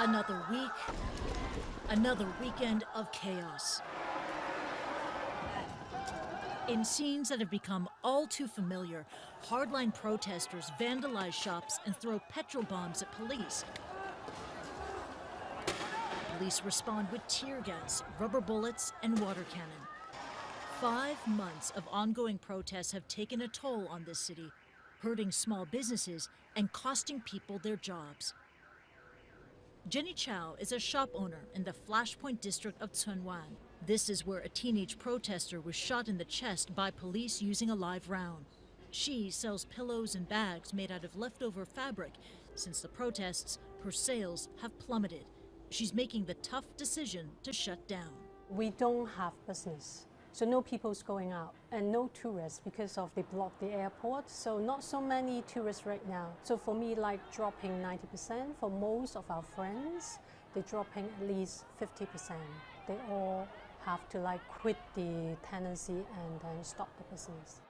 Another week, another weekend of chaos. In scenes that have become all too familiar, hardline protesters vandalize shops and throw petrol bombs at police. Police respond with tear gas, rubber bullets, and water cannon. 5 months of ongoing protests have taken a toll on this city, hurting small businesses and costing people their jobs. Jenny Chow is a shop owner in the Flashpoint district of Chunwan. This is where a teenage protester was shot in the chest by police using a live round. She sells pillows and bags made out of leftover fabric. Since the protests, her sales have plummeted. She's making the tough decision to shut down. We don't have business, so no people's going out and no tourists because of they blocked the airport. So not so many tourists right now. So for me, like dropping 90%. For most of our friends, they're dropping at least 50%. They all have to quit the tenancy and then stop the business.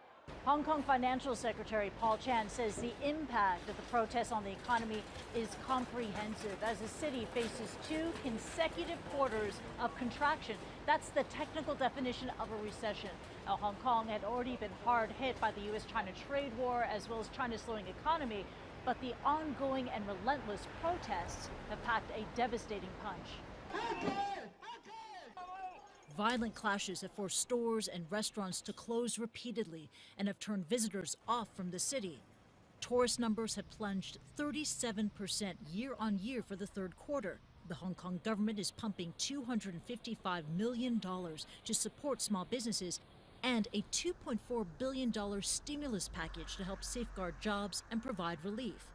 Hong Kong Financial Secretary Paul Chan says the impact of the protests on the economy is comprehensive as the city faces 2 consecutive quarters of contraction. That's the technical definition of a recession. Now, Hong Kong had already been hard hit by the U.S.-China trade war as well as China's slowing economy, but the ongoing and relentless protests have packed a devastating punch. Violent clashes have forced stores and restaurants to close repeatedly and have turned visitors off from the city. Tourist numbers have plunged 37% year on year for the third quarter. The Hong Kong government is pumping $255 million to support small businesses and a $2.4 billion stimulus package to help safeguard jobs and provide relief.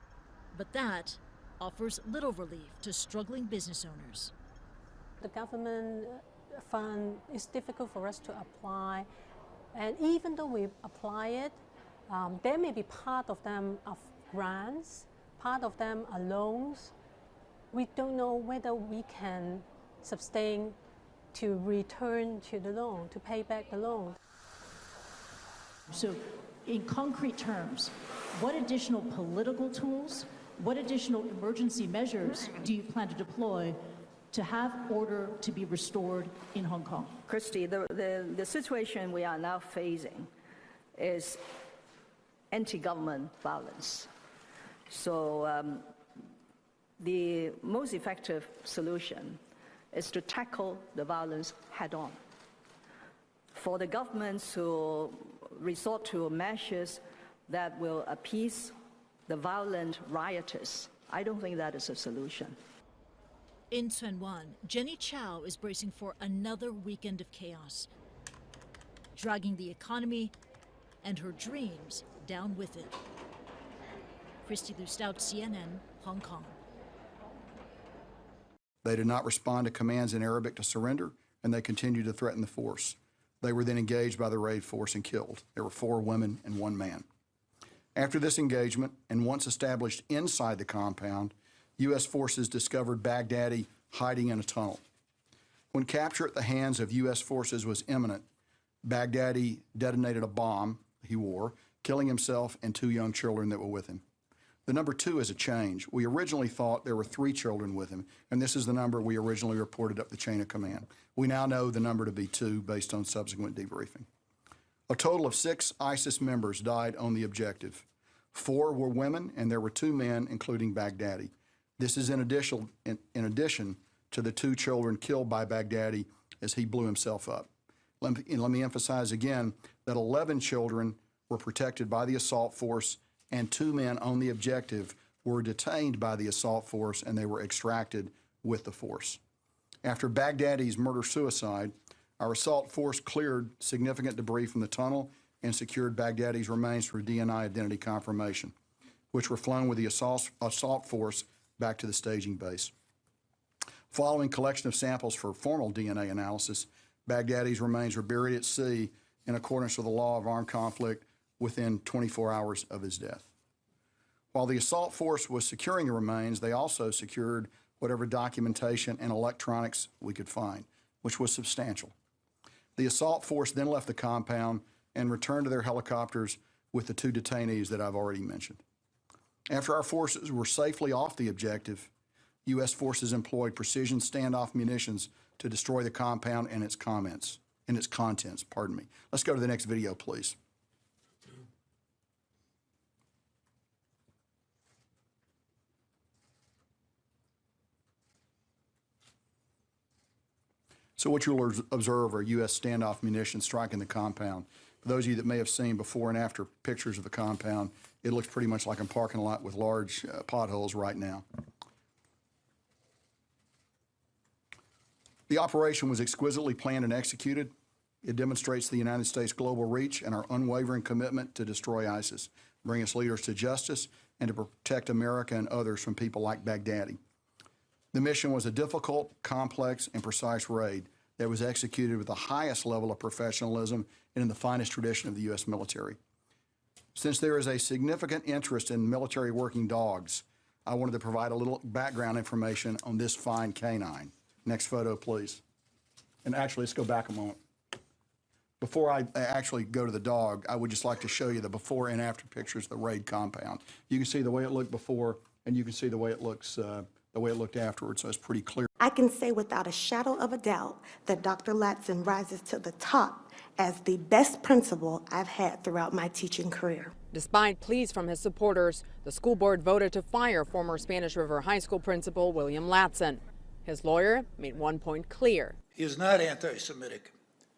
But that offers little relief to struggling business owners. The government fund is difficult for us to apply, and even though we apply it, there may be part of them of grants, part of them are loans. We don't know whether we can sustain to return to the loan, to pay back the loan. So in concrete terms, what additional political tools, what additional emergency measures do you plan to deploy to have order to be restored in Hong Kong? Christy, the situation we are now facing is anti-government violence. So the most effective solution is to tackle the violence head-on. For the government to resort to measures that will appease the violent rioters, I don't think that is a solution. In Chunwan, Jenny Chow is bracing for another weekend of chaos, dragging the economy and her dreams down with it. Christy Lu Stout, CNN, Hong Kong. They did not respond to commands in Arabic to surrender, and they continued to threaten the force. They were then engaged by the raid force and killed. There were 4 women and 1 man. After this engagement, and once established inside the compound, U.S. forces discovered Baghdadi hiding in a tunnel. When capture at the hands of U.S. forces was imminent, Baghdadi detonated a bomb he wore, killing himself and 2 young children that were with him. The number 2 is a change. We originally thought there were 3 children with him, and this is the number we originally reported up the chain of command. We now know the number to be 2 based on subsequent debriefing. A total of 6 ISIS members died on the objective. 4 were women, and there were 2 men, including Baghdadi. This is in addition to the 2 children killed by Baghdadi as he blew himself up. Let me emphasize again that 11 children were protected by the assault force, and 2 men on the objective were detained by the assault force, and they were extracted with the force. After Baghdadi's murder-suicide, our assault force cleared significant debris from the tunnel and secured Baghdadi's remains for DNA identity confirmation, which were flown with the assault force back to the staging base. Following collection of samples for formal DNA analysis, Baghdadi's remains were buried at sea in accordance with the law of armed conflict within 24 hours of his death. While the assault force was securing the remains, they also secured whatever documentation and electronics we could find, which was substantial. The assault force then left the compound and returned to their helicopters with the 2 detainees that I've already mentioned. After our forces were safely off the objective, U.S. forces employed precision standoff munitions to destroy the compound and its contents. Let's go to the next video, please. So what you'll observe are U.S. standoff munitions striking the compound. For those of you that may have seen before and after pictures of the compound, it looks pretty much like a parking lot with large potholes right now. The operation was exquisitely planned and executed. It demonstrates the United States' global reach and our unwavering commitment to destroy ISIS, bring its leaders to justice, and to protect America and others from people like Baghdadi. The mission was a difficult, complex, and precise raid that was executed with the highest level of professionalism and in the finest tradition of the U.S. military. Since there is a significant interest in military working dogs, I wanted to provide a little background information on this fine canine. Next photo, please. And actually, let's go back a moment. Before I actually go to the dog, I would just like to show you the before and after pictures of the raid compound. You can see the way it looked before, and you can see the way it looks, the way it looked afterwards, so it's pretty clear. I can say without a shadow of a doubt that Dr. Latson rises to the top as the best principal I've had throughout my teaching career. Despite pleas from his supporters, the school board voted to fire former Spanish River High School principal William Latson. His lawyer made one point clear. He is not anti-Semitic.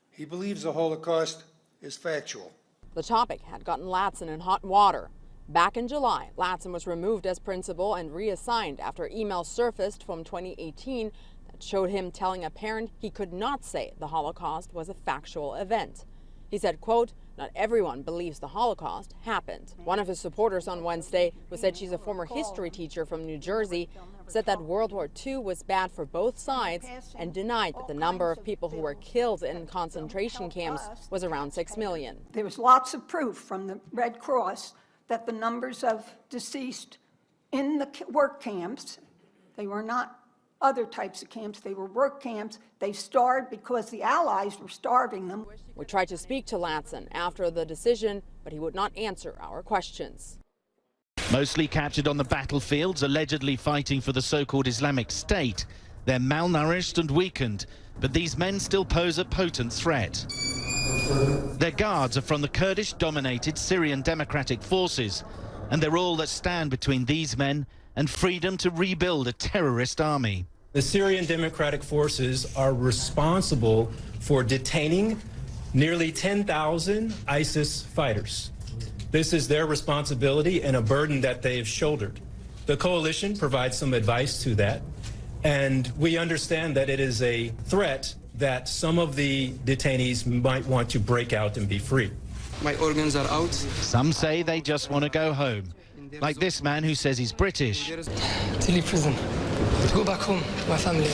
He believes the Holocaust is factual. The topic had gotten Latson in hot water. Back in July, Latson was removed as principal and reassigned after emails surfaced from 2018 that showed him telling a parent he could not say the Holocaust was a factual event. He said, quote, "Not everyone believes the Holocaust happened." One of his supporters on Wednesday, who said she's a former history teacher from New Jersey, said that World War II was bad for both sides and denied that the number of people who were killed in concentration camps was around 6 million. There was lots of proof from the Red Cross that the numbers of deceased in the work camps, they were not other types of camps, they were work camps. They starved because the Allies were starving them. We tried to speak to Latson after the decision, but he would not answer our questions. Mostly captured on the battlefields, allegedly fighting for the so-called Islamic State, they're malnourished and weakened, but these men still pose a potent threat. Their guards are from the Kurdish-dominated Syrian Democratic Forces, and they're all that stand between these men and freedom to rebuild a terrorist army. The Syrian Democratic Forces are responsible for detaining nearly 10,000 ISIS fighters. This is their responsibility and a burden that they have shouldered. The coalition provides some advice to that, and we understand that it is a threat that some of the detainees might want to break out and be free. My organs are out. Some say they just want to go home, like this man who says he's British. To leave prison, to go back home to my family.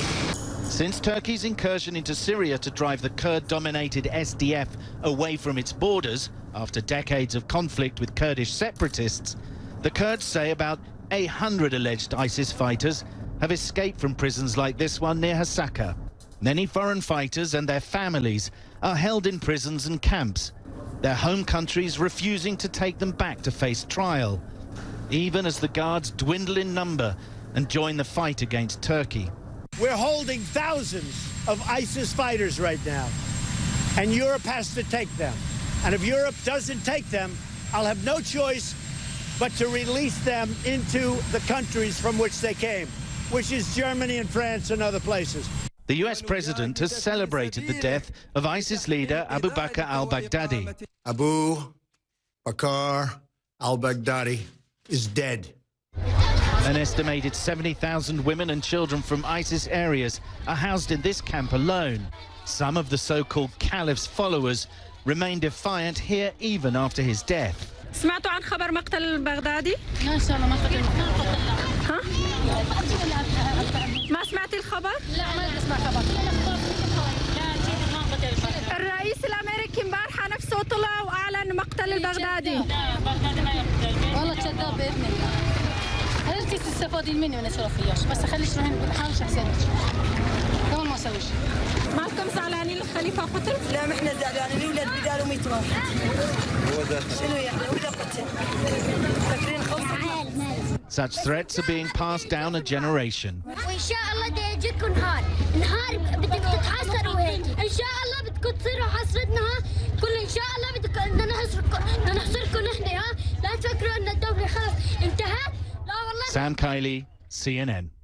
Since Turkey's incursion into Syria to drive the Kurd-dominated SDF away from its borders after decades of conflict with Kurdish separatists, the Kurds say about 800 alleged ISIS fighters have escaped from prisons like this one near Hasaka. Many foreign fighters and their families are held in prisons and camps, their home countries refusing to take them back to face trial, even as the guards dwindle in number and join the fight against Turkey. We're holding thousands of ISIS fighters right now, and Europe has to take them. And if Europe doesn't take them, I'll have no choice but to release them into the countries from which they came, which is Germany and France and other places. The US president has celebrated the death of ISIS leader Abu Bakr al-Baghdadi. Abu Bakr al-Baghdadi is dead. An estimated 70,000 women and children from ISIS areas are housed in this camp alone. Some of the so-called caliph's followers remain defiant here even after his death. سمعتوا عن خبر مقتل البغدادي؟ لا إن شاء الله ما قتل. ها؟ ما سمعتي الخبر؟ لا ما اسمع خبر. الرئيس الأمريكي امبارحة نفسه طلع وأعلن مقتل البغدادي. والله كذاب بإذن الله. هل تستفادين مني وأنا أسولف فياش؟ بس خليش روحين بحالش أحسن. قبل ما أسوي شيء. مالكم زعلانين الخليفة قتل؟ لا ما إحنا زعلانين ولاد بدالهم 100 واحد. شنو يعني ولا قتل؟ فاكرين Such threats are being passed down a generation. وإن شاء الله ده يجيكم نهار بدك تتحسروا هيك إن شاء الله بدكم تصيروا حسرتنا كل إن شاء الله بدنا نحصركم نحن لا تفكروا أن الدولة خلاص انتهت لا والله. Sam Kiley, CNN.